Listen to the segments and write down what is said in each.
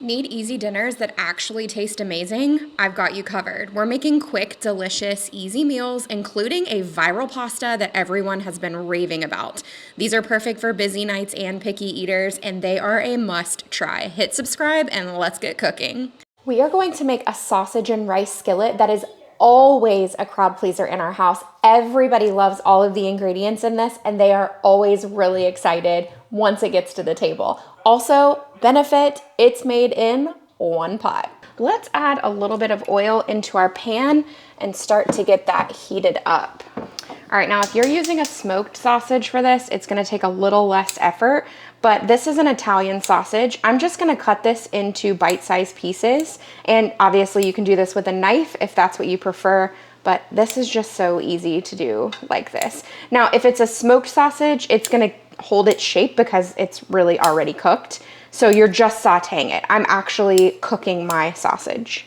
Need easy dinners that actually taste amazing? I've got you covered. We're making quick, delicious, easy meals, including a viral pasta that everyone has been raving about. These are perfect for busy nights and picky eaters, and they are a must try. Hit subscribe and let's get cooking. We are going to make a sausage and rice skillet that is always a crowd pleaser in our house. Everybody loves all of the ingredients in this, and they are always really excited once it gets to the table. Also, benefit, it's made in one pot. Let's add a little bit of oil into our pan and start to get that heated up. All right, now if you're using a smoked sausage for this, it's gonna take a little less effort, but this is an Italian sausage. I'm just gonna cut this into bite-sized pieces, and obviously you can do this with a knife if that's what you prefer, but this is just so easy to do like this. Now, if it's a smoked sausage, it's gonna hold its shape because it's really already cooked. So you're just sauteing it. I'm actually cooking my sausage.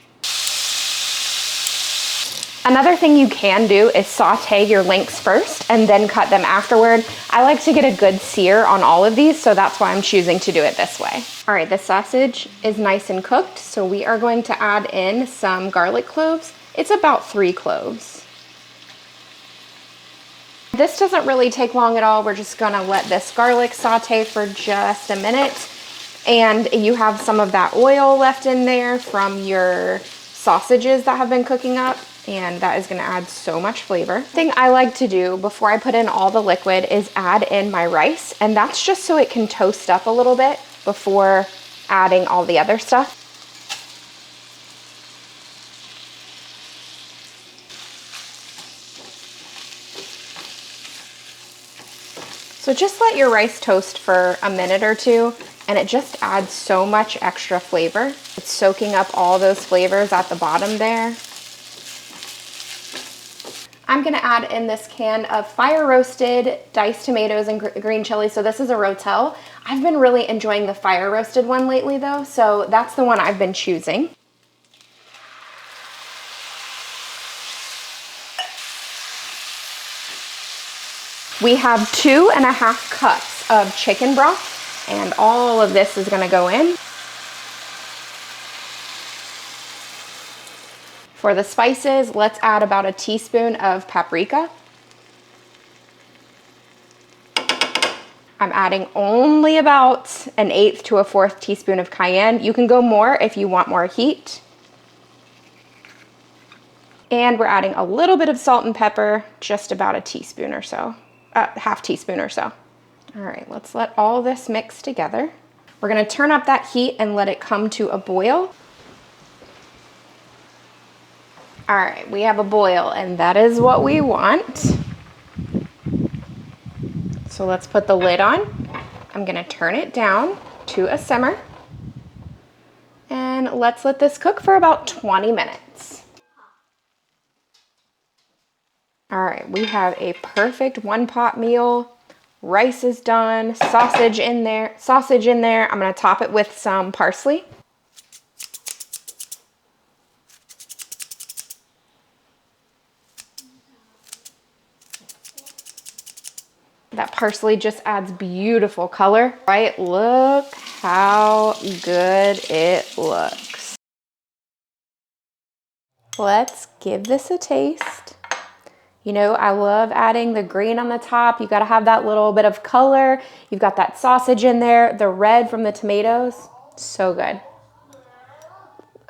Another thing you can do is saute your links first and then cut them afterward. I like to get a good sear on all of these, so that's why I'm choosing to do it this way. All right, the sausage is nice and cooked, so we are going to add in some garlic cloves. It's about 3 cloves. This doesn't really take long at all. We're just gonna let this garlic saute for just a minute. And you have some of that oil left in there from your sausages that have been cooking up, and that is gonna add so much flavor. The thing I like to do before I put in all the liquid is add in my rice, and that's just so it can toast up a little bit before adding all the other stuff. So just let your rice toast for a minute or two, and it just adds so much extra flavor. It's soaking up all those flavors at the bottom there. I'm gonna add in this can of fire roasted diced tomatoes and green chili. So this is a Rotel. I've been really enjoying the fire roasted one lately though, so that's the one I've been choosing. We have 2½ cups of chicken broth, and all of this is gonna go in. For the spices, let's add about a teaspoon of paprika. I'm adding only about 1/8 to 1/4 teaspoon of cayenne. You can go more if you want more heat. And we're adding a little bit of salt and pepper, just about a teaspoon or so. ½ teaspoon or so. All right, let's let all this mix together. We're gonna turn up that heat and let it come to a boil. All right, we have a boil, and that is what we want. So let's put the lid on. I'm gonna turn it down to a simmer, and let's let this cook for about 20 minutes. All right, we have a perfect 1-pot meal. Rice is done, sausage in there. I'm gonna top it with some parsley. That parsley just adds beautiful color, right? Look how good it looks. Let's give this a taste. You know, I love adding the green on the top. You gotta have that little bit of color. You've got that sausage in there, the red from the tomatoes. So good.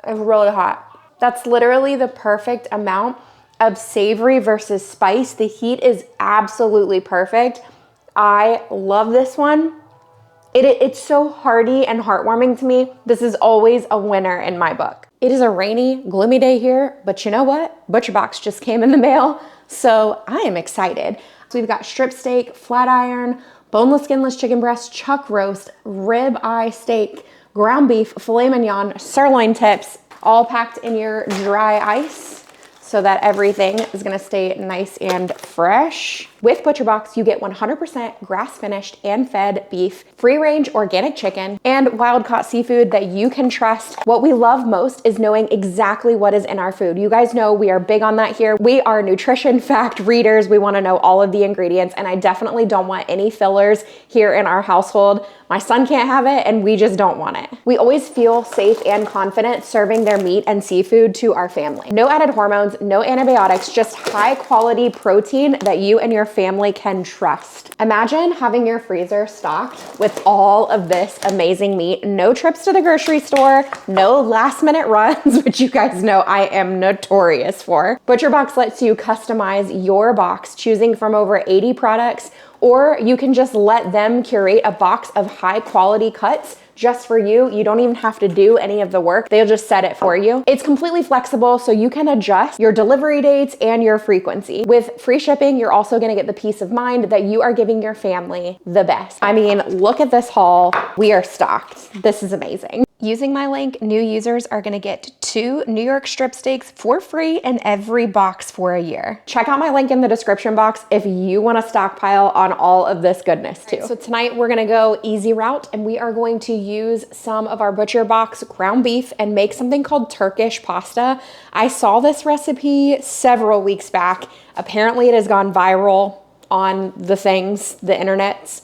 It's really hot. That's literally the perfect amount of savory versus spice. The heat is absolutely perfect. I love this one. It's so hearty and heartwarming to me. This is always a winner in my book. It is a rainy, gloomy day here, but you know what? ButcherBox just came in the mail, so I am excited. So we've got strip steak, flat iron, boneless, skinless chicken breast, chuck roast, rib eye steak, ground beef, filet mignon, sirloin tips, all packed in your dry ice so that everything is gonna stay nice and fresh. With ButcherBox, you get 100% grass-finished and fed beef, free-range organic chicken, and wild-caught seafood that you can trust. What we love most is knowing exactly what is in our food. You guys know we are big on that here. We are nutrition fact readers. We want to know all of the ingredients, and I definitely don't want any fillers here in our household. My son can't have it, and we just don't want it. We always feel safe and confident serving their meat and seafood to our family. No added hormones, no antibiotics, just high quality protein that you and your family can trust. Imagine having your freezer stocked with all of this amazing meat. No trips to the grocery store, no last minute runs, which you guys know I am notorious for. ButcherBox lets you customize your box, choosing from over 80 products, or you can just let them curate a box of high quality cuts just for you. You don't even have to do any of the work. They'll just set it for you. It's completely flexible, so you can adjust your delivery dates and your frequency. With free shipping, you're also gonna get the peace of mind that you are giving your family the best. I mean, look at this haul. We are stocked. This is amazing. Using my link, new users are gonna get 2 New York strip steaks for free in every box for a year. Check out my link in the description box if you wanna stockpile on all of this goodness too. Right, so tonight we're gonna go easy route, and we are going to use some of our ButcherBox ground beef and make something called Turkish pasta. I saw this recipe several weeks back. Apparently it has gone viral on the internets.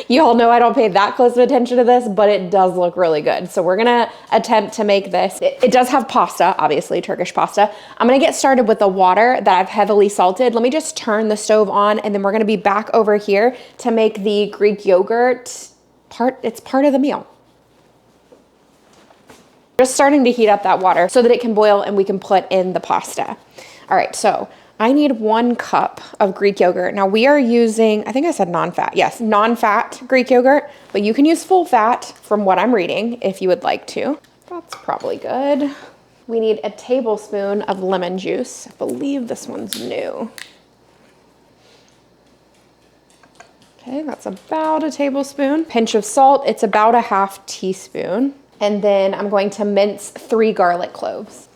You all know I don't pay that close of attention to this, but it does look really good. So we're gonna attempt to make this. It does have pasta, obviously, Turkish pasta. I'm gonna get started with the water that I've heavily salted. Let me just turn the stove on, and then we're gonna be back over here to make the Greek yogurt it's part of the meal. Just starting to heat up that water so that it can boil and we can put in the pasta. All right, so I need 1 cup of Greek yogurt. Now we are using, I think I said non-fat. Yes, non-fat Greek yogurt, but you can use full fat from what I'm reading if you would like to. That's probably good. We need a tablespoon of lemon juice. I believe this one's new. Okay, that's about a tablespoon. Pinch of salt, it's about a half teaspoon. And then I'm going to mince 3 garlic cloves.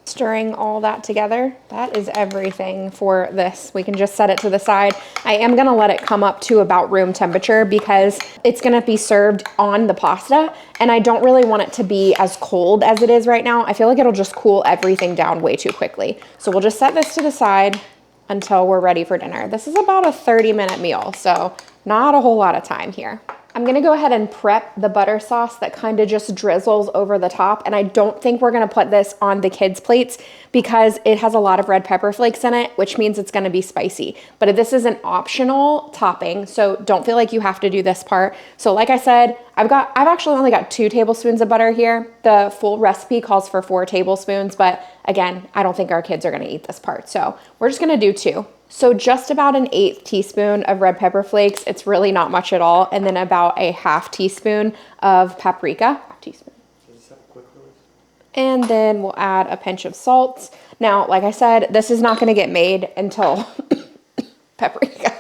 Stirring all that together. That is everything for this. We can just set it to the side. I am gonna let it come up to about room temperature because it's gonna be served on the pasta, and I don't really want it to be as cold as it is right now. I feel like it'll just cool everything down way too quickly. So we'll just set this to the side until we're ready for dinner. This is about a 30-minute meal, so not a whole lot of time here. I'm gonna go ahead and prep the butter sauce that kind of just drizzles over the top, and I don't think we're gonna put this on the kids' plates because it has a lot of red pepper flakes in it, which means it's gonna be spicy. But this is an optional topping, so don't feel like you have to do this part. So like I said, I've actually only got 2 tablespoons of butter here. The full recipe calls for 4 tablespoons, but again, I don't think our kids are gonna eat this part, so we're just gonna do 2. So just about an 1/8 teaspoon of red pepper flakes. It's really not much at all. And then about a half teaspoon of paprika. And then we'll add a pinch of salt. Now, like I said, this is not gonna get made until paprika.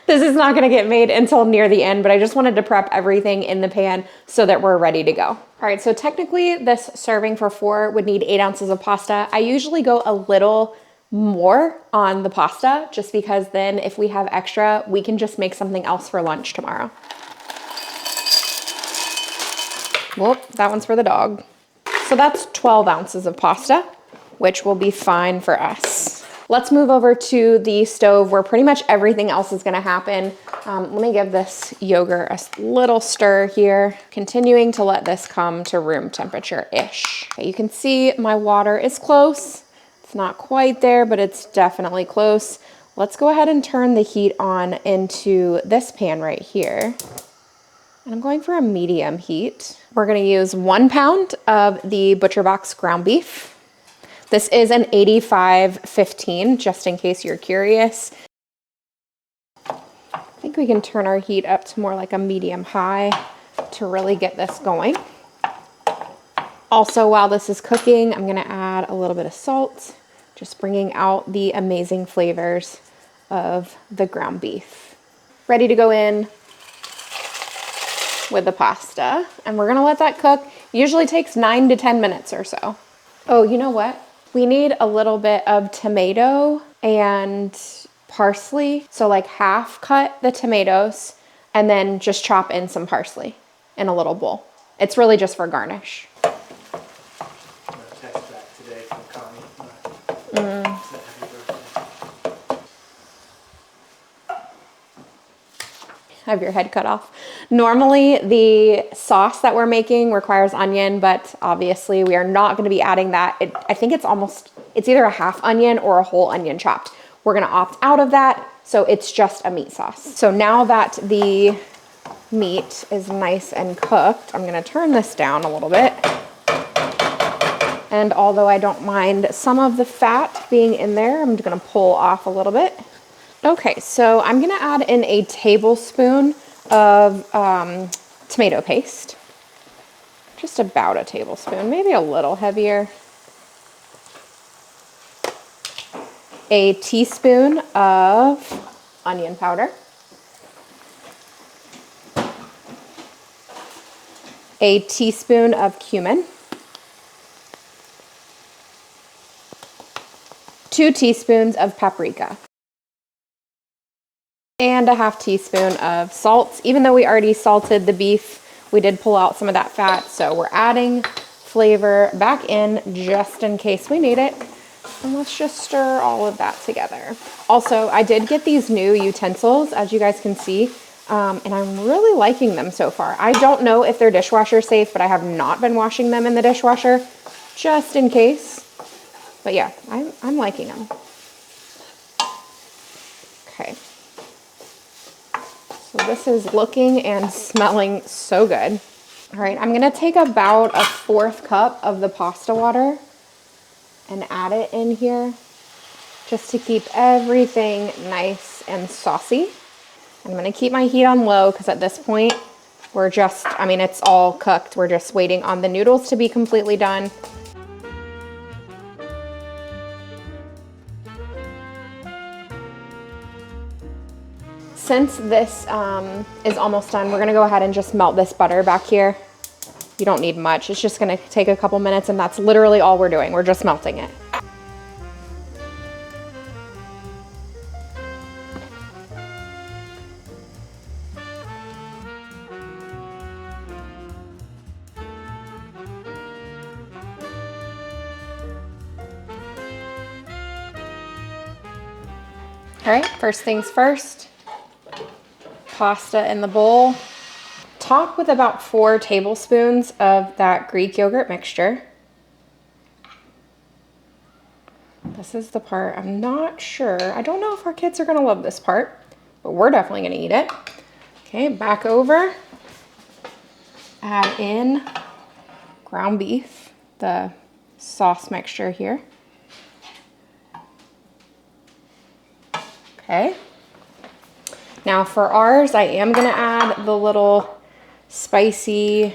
This is not gonna get made until near the end, but I just wanted to prep everything in the pan so that we're ready to go. All right, so technically this serving for 4 would need 8 ounces of pasta. I usually go a little more on the pasta just because then if we have extra, we can just make something else for lunch tomorrow. Whoop, that one's for the dog. So that's 12 ounces of pasta, which will be fine for us. Let's move over to the stove where pretty much everything else is gonna happen. Let me give this yogurt a little stir here, continuing to let this come to room temperature-ish. Okay, you can see my water is close. Not quite there, but it's definitely close. Let's go ahead and turn the heat on into this pan right here. And I'm going for a medium heat. We're gonna use 1 pound of the ButcherBox ground beef. This is an 85/15, just in case you're curious. I think we can turn our heat up to more like a medium high to really get this going. Also, while this is cooking, I'm gonna add a little bit of salt, just bringing out the amazing flavors of the ground beef. Ready to go in with the pasta. And we're gonna let that cook. Usually takes 9 to 10 minutes or so. Oh, you know what? We need a little bit of tomato and parsley. So like half cut the tomatoes and then just chop in some parsley in a little bowl. It's really just for garnish. I'm gonna text back today from Connie. Have your head cut off. Normally the sauce that we're making requires onion, but obviously we are not going to be adding that. I think it's either a half onion or a whole onion chopped. We're going to opt out of that, so it's just a meat sauce. So now that the meat is nice and cooked, I'm going to turn this down a little bit. And although I don't mind some of the fat being in there, I'm just going to pull off a little bit. Okay, so I'm gonna add in a tablespoon of tomato paste. Just about a tablespoon, maybe a little heavier. A teaspoon of onion powder. A teaspoon of cumin. 2 teaspoons of paprika. And a half teaspoon of salt. Even though we already salted the beef, we did pull out some of that fat, so we're adding flavor back in just in case we need it. And let's just stir all of that together. Also, I did get these new utensils, as you guys can see, and I'm really liking them so far. I don't know if they're dishwasher safe, but I have not been washing them in the dishwasher, just in case. But yeah, I'm liking them. Okay. So this is looking and smelling so good. All right, I'm gonna take about a 1/4 cup of the pasta water and add it in here just to keep everything nice and saucy. I'm gonna keep my heat on low because at this point, it's all cooked. We're just waiting on the noodles to be completely done. Since this is almost done, we're gonna go ahead and just melt this butter back here. You don't need much. It's just gonna take a couple minutes, and that's literally all we're doing. We're just melting it. All right, first things first. Pasta in the bowl. Top with about 4 tablespoons of that Greek yogurt mixture. This is the part I'm not sure. I don't know if our kids are gonna love this part, but we're definitely gonna eat it. Okay, back over. Add in ground beef, the sauce mixture here. Okay. Now for ours, I am gonna add the little spicy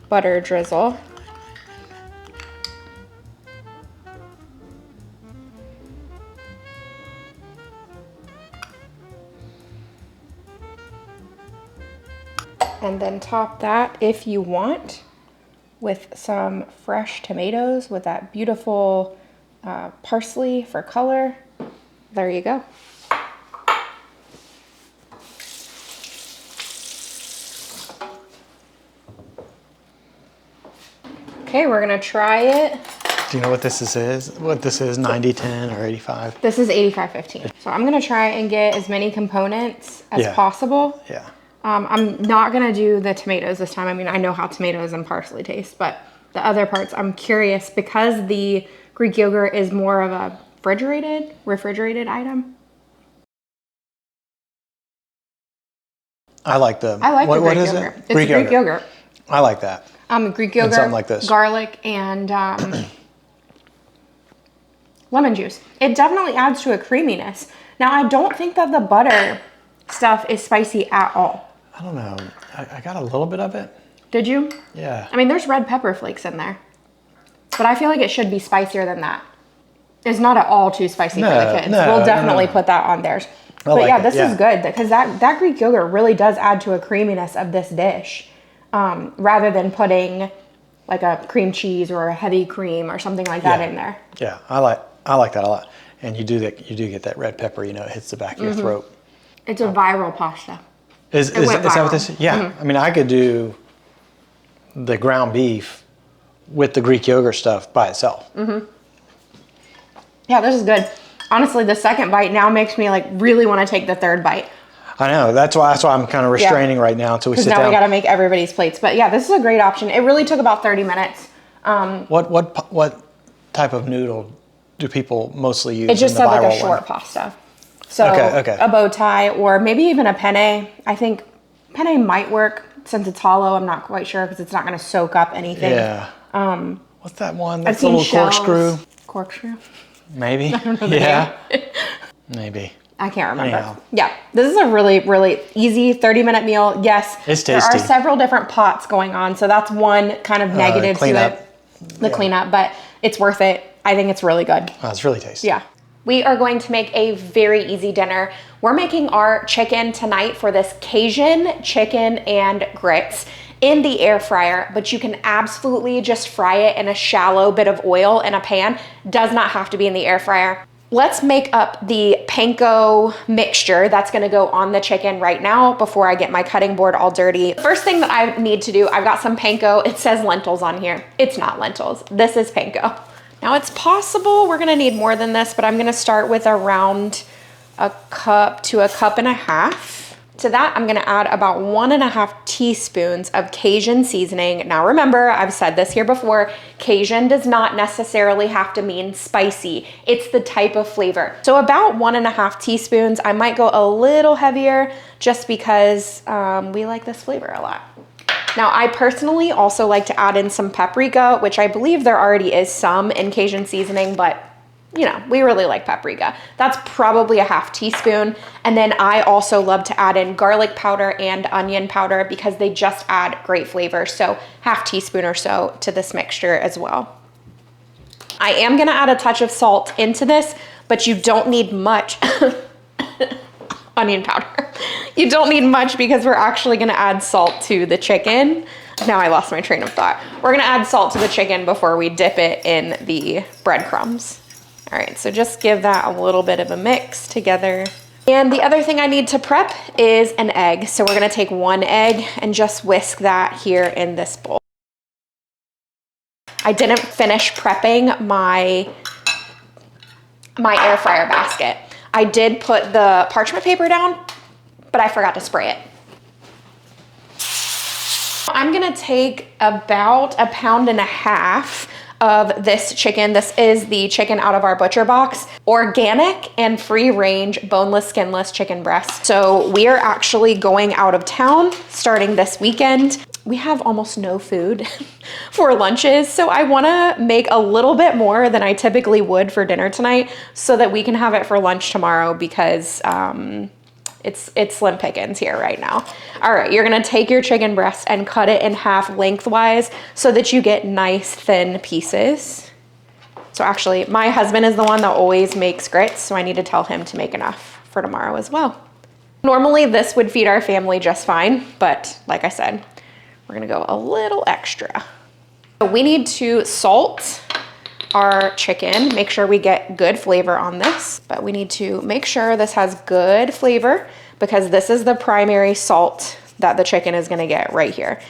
butter drizzle. And then top that, if you want, with some fresh tomatoes with that beautiful parsley for color. There you go. Okay, we're gonna try it. Do you know what this is? What this is, 90-10 or 85? This is 85-15. So I'm gonna try and get as many components as possible. Yeah. I'm not gonna do the tomatoes this time. I mean, I know how tomatoes and parsley taste, but the other parts, I'm curious because the Greek yogurt is more of a refrigerated item. I like the Greek yogurt. It's Greek yogurt. I like that. Greek yogurt, and something like this. Garlic, and lemon juice. It definitely adds to a creaminess. Now, I don't think that the butter stuff is spicy at all. I don't know. I got a little bit of it. Did you? Yeah. I mean, there's red pepper flakes in there. But I feel like it should be spicier than that. It's not at all too spicy for the kids. We'll definitely put that on theirs. But yeah, this is good because that Greek yogurt really does add to a creaminess of this dish. Rather than putting like a cream cheese or a heavy cream or something like that in there. Yeah, I like that a lot. And you do get that red pepper, you know, it hits the back of your throat. It's a viral pasta. Is that what this is? Yeah. I mean, I could do the ground beef with the Greek yogurt stuff by itself. Yeah, this is good. Honestly, the second bite now makes me like really want to take the third bite. I know. That's why I'm kind of restraining right now until we sit down. Because now we got to make everybody's plates. But yeah, this is a great option. It really took about 30 minutes. What type of noodle do people mostly use? It just said like a short pasta. So okay. a bow tie or maybe even a penne. I think penne might work since it's hollow. I'm not quite sure because it's not going to soak up anything. Yeah. What's that one? I've That's a little shells. corkscrew. Corkscrew? Maybe. I don't know the Yeah. name. Maybe. I can't remember. Anyhow. Yeah, this is a really, really easy 30-minute meal. Yes, It's tasty. There are several different pots going on, so that's one kind of negative to it, the cleanup, but it's worth it. I think it's really good. Oh, it's really tasty. Yeah. We are going to make a very easy dinner. We're making our chicken tonight for this Cajun chicken and grits in the air fryer, but you can absolutely just fry it in a shallow bit of oil in a pan. Does not have to be in the air fryer. Let's make up the panko mixture that's gonna go on the chicken right now before I get my cutting board all dirty. First thing that I need to do, I've got some panko. It says lentils on here. It's not lentils. This is panko. Now it's possible we're gonna need more than this, but I'm gonna start with around a cup to a cup and a half. To that, I'm gonna add about 1.5 teaspoons of Cajun seasoning. Now remember, I've said this here before, Cajun does not necessarily have to mean spicy. It's the type of flavor. So about 1.5 teaspoons. I might go a little heavier just because we like this flavor a lot. Now, I personally also like to add in some paprika, which I believe there already is some in Cajun seasoning, but you know, we really like paprika. That's probably a 1/2 teaspoon. And then I also love to add in garlic powder and onion powder because they just add great flavor. So 1/2 teaspoon or so to this mixture as well. I am gonna add a touch of salt into this, but you don't need much. Onion powder. You don't need much because we're actually gonna add salt to the chicken. Now I lost my train of thought. We're gonna add salt to the chicken before we dip it in the breadcrumbs. All right, so just give that a little bit of a mix together. And the other thing I need to prep is an egg. So we're gonna take 1 egg and just whisk that here in this bowl. I didn't finish prepping my air fryer basket. I did put the parchment paper down, but I forgot to spray it. I'm gonna take about 1.5 pounds of this chicken. This is the chicken out of our butcher box. Organic and free range, boneless, skinless chicken breast. So we are actually going out of town starting this weekend. We have almost no food for lunches. So I wanna make a little bit more than I typically would for dinner tonight so that we can have it for lunch tomorrow because it's slim pickings here right now. All right, you're gonna take your chicken breast and cut it in half lengthwise so that you get nice thin pieces. So actually, my husband is the one that always makes grits, so I need to tell him to make enough for tomorrow as well. Normally this would feed our family just fine, but like I said, we're gonna go a little extra. So we need to salt our chicken, make sure we get good flavor on this, but we need to make sure this has good flavor because this is the primary salt that the chicken is gonna get right here.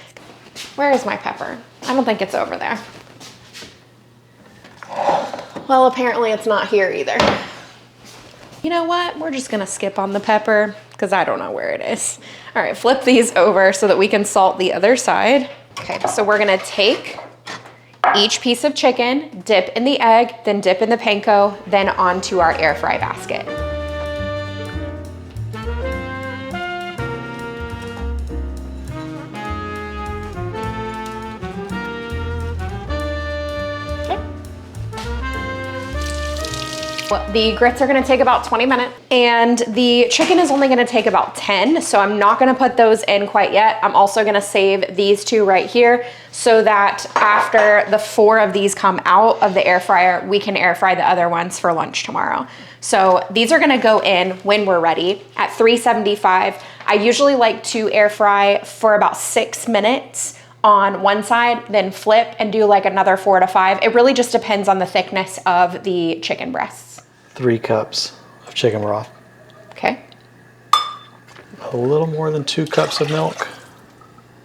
Where is my pepper? I don't think it's over there. Well, apparently it's not here either. You know what? We're just gonna skip on the pepper because I don't know where it is. All right, flip these over so that we can salt the other side. Okay, so we're gonna take each piece of chicken, dip in the egg, then dip in the panko, then onto our air fry basket. The grits are gonna take about 20 minutes and the chicken is only gonna take about 10, so I'm not gonna put those in quite yet. I'm also gonna save these 2 right here so that after the 4 of these come out of the air fryer, we can air fry the other ones for lunch tomorrow. So these are gonna go in when we're ready at 375. I usually like to air fry for about 6 minutes on one side, then flip and do like another 4 to 5. It really just depends on the thickness of the chicken breasts. 3 cups of chicken broth. Okay. A little more than 2 cups of milk.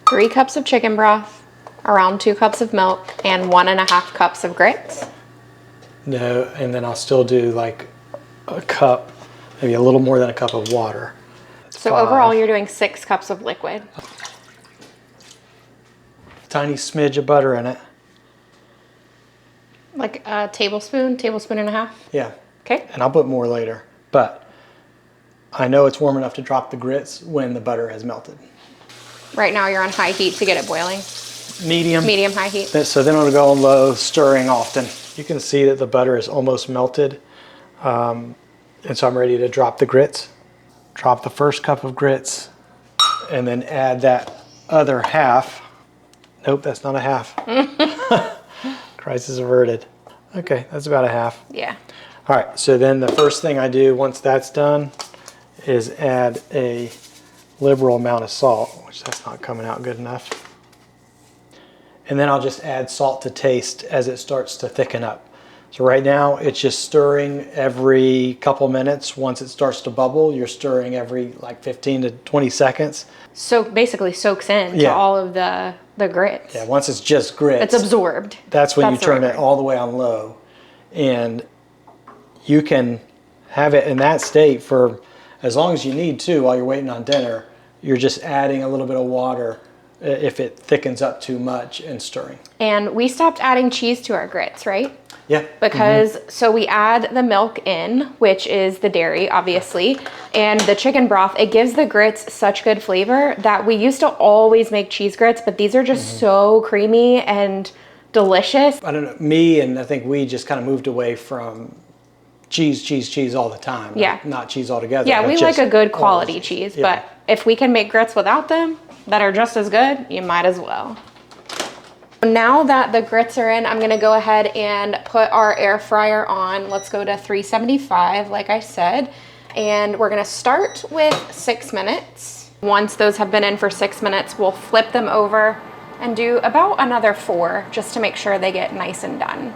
3 cups of chicken broth, around 2 cups of milk, and 1.5 cups of grits. No, and then I'll still do like a cup, maybe a little more than a cup of water. That's So 5. overall, you're doing 6 cups of liquid. Tiny smidge of butter in it. Like a tablespoon and a half. Yeah. Okay. And I'll put more later, but I know it's warm enough to drop the grits when the butter has melted. Right now you're on high heat to get it boiling. Medium. Medium high heat. So then it'll go on low, stirring often. You can see that the butter is almost melted. And so I'm ready to drop the grits. Drop the first cup of grits and then add that other half. Nope, that's not a half. Crisis averted. Okay, that's about a half. Yeah. All right, so then the first thing I do once that's done is add a liberal amount of salt, which that's not coming out good enough. And then I'll just add salt to taste as it starts to thicken up. So right now it's just stirring every couple minutes. Once it starts to bubble, you're stirring every like 15 to 20 seconds. So basically soaks in to all of the grits. Yeah, once it's just grits. It's absorbed. That's when you turn it all the way on low. And you can have it in that state for as long as you need to while you're waiting on dinner. You're just adding a little bit of water if it thickens up too much and stirring. And we stopped adding cheese to our grits, right? Yeah. Because so we add the milk in, which is the dairy, obviously, and the chicken broth. It gives the grits such good flavor that we used to always make cheese grits, but these are just so creamy and delicious. I don't know, me and I think we just kind of moved away from cheese all the time. Yeah. Not cheese altogether. Yeah, we like a good quality always. cheese, Yeah. but if we can make grits without them that are just as good, you might as well. Now that the grits are in, I'm gonna go ahead and put our air fryer on. Let's go to 375, like I said. And we're gonna start with 6 minutes. Once those have been in for 6 minutes, we'll flip them over and do about another 4 just to make sure they get nice and done.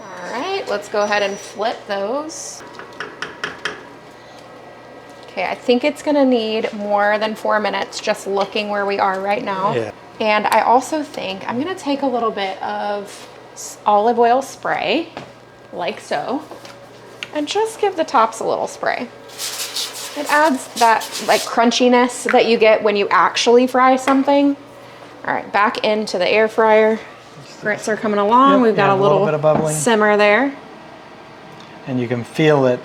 All right, let's go ahead and flip those. Okay, I think it's gonna need more than 4 minutes just looking where we are right now. Yeah. And I also think I'm gonna take a little bit of olive oil spray, like so, and just give the tops a little spray. It adds that like crunchiness that you get when you actually fry something. All right, back into the air fryer. Grits are coming along. Yep, We've got a little bit of bubbling. simmer there. And you can feel it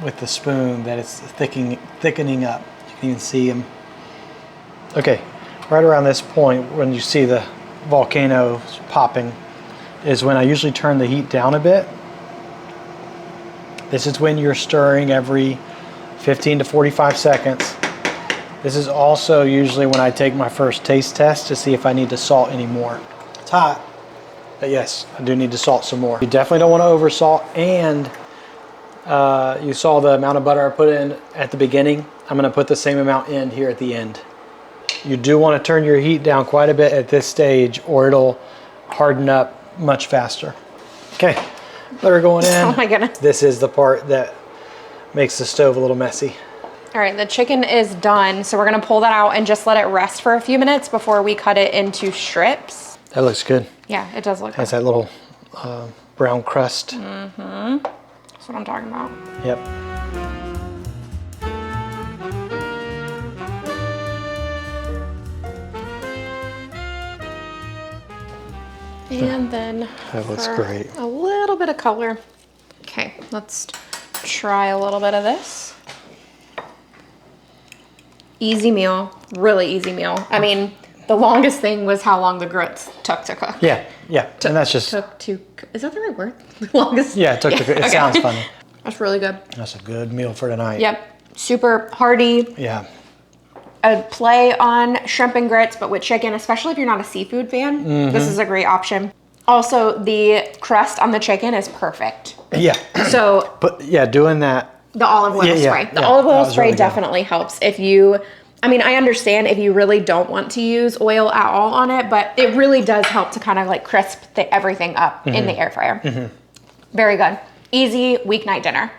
with the spoon that it's thickening up. You can even see them. Okay, right around this point when you see the volcano popping is when I usually turn the heat down a bit. This is when you're stirring every 15 to 45 seconds. This is also usually when I take my first taste test to see if I need to salt any more. It's hot, but yes, I do need to salt some more. You definitely don't want to over salt, and you saw the amount of butter I put in at the beginning. I'm going to put the same amount in here at the end. You do want to turn your heat down quite a bit at this stage or it'll harden up much faster. Okay, butter going in. Oh my goodness. This is the part that makes the stove a little messy. All right, the chicken is done. So we're gonna pull that out and just let it rest for a few minutes before we cut it into strips. That looks good. Yeah, it does look Has good. that little brown crust. That's what I'm talking about. Yep. And then That looks for great. a little bit of color. Okay, let's try a little bit of this. Easy meal, really easy meal. I mean, the longest thing was how long the grits took to cook. Yeah, yeah. And that's just, Is that the right word? The longest? yeah, it took to cook. It Okay. sounds funny. That's really good. That's a good meal for tonight. Yep, super hearty. Yeah. A play on shrimp and grits, but with chicken, especially if you're not a seafood fan, this is a great option. Also, the crust on the chicken is perfect. Yeah. So But yeah, doing that. the olive oil Yeah, spray. The yeah, olive that oil was spray really good. definitely helps. If you I mean, I understand if you really don't want to use oil at all on it, but it really does help to kind of like crisp everything up in the air fryer. Very good. Easy weeknight dinner.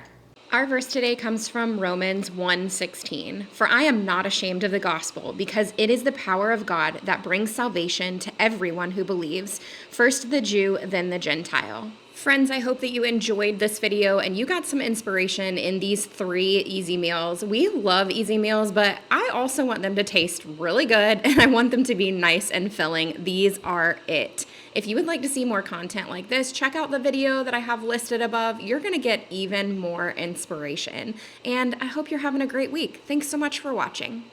Our verse today comes from Romans 1:16. For I am not ashamed of the gospel, because it is the power of God that brings salvation to everyone who believes, first the Jew, then the Gentile. Friends, I hope that you enjoyed this video and you got some inspiration in these 3 easy meals. We love easy meals, but I also want them to taste really good and I want them to be nice and filling. These are it. If you would like to see more content like this, check out the video that I have listed above. You're gonna get even more inspiration. And I hope you're having a great week. Thanks so much for watching.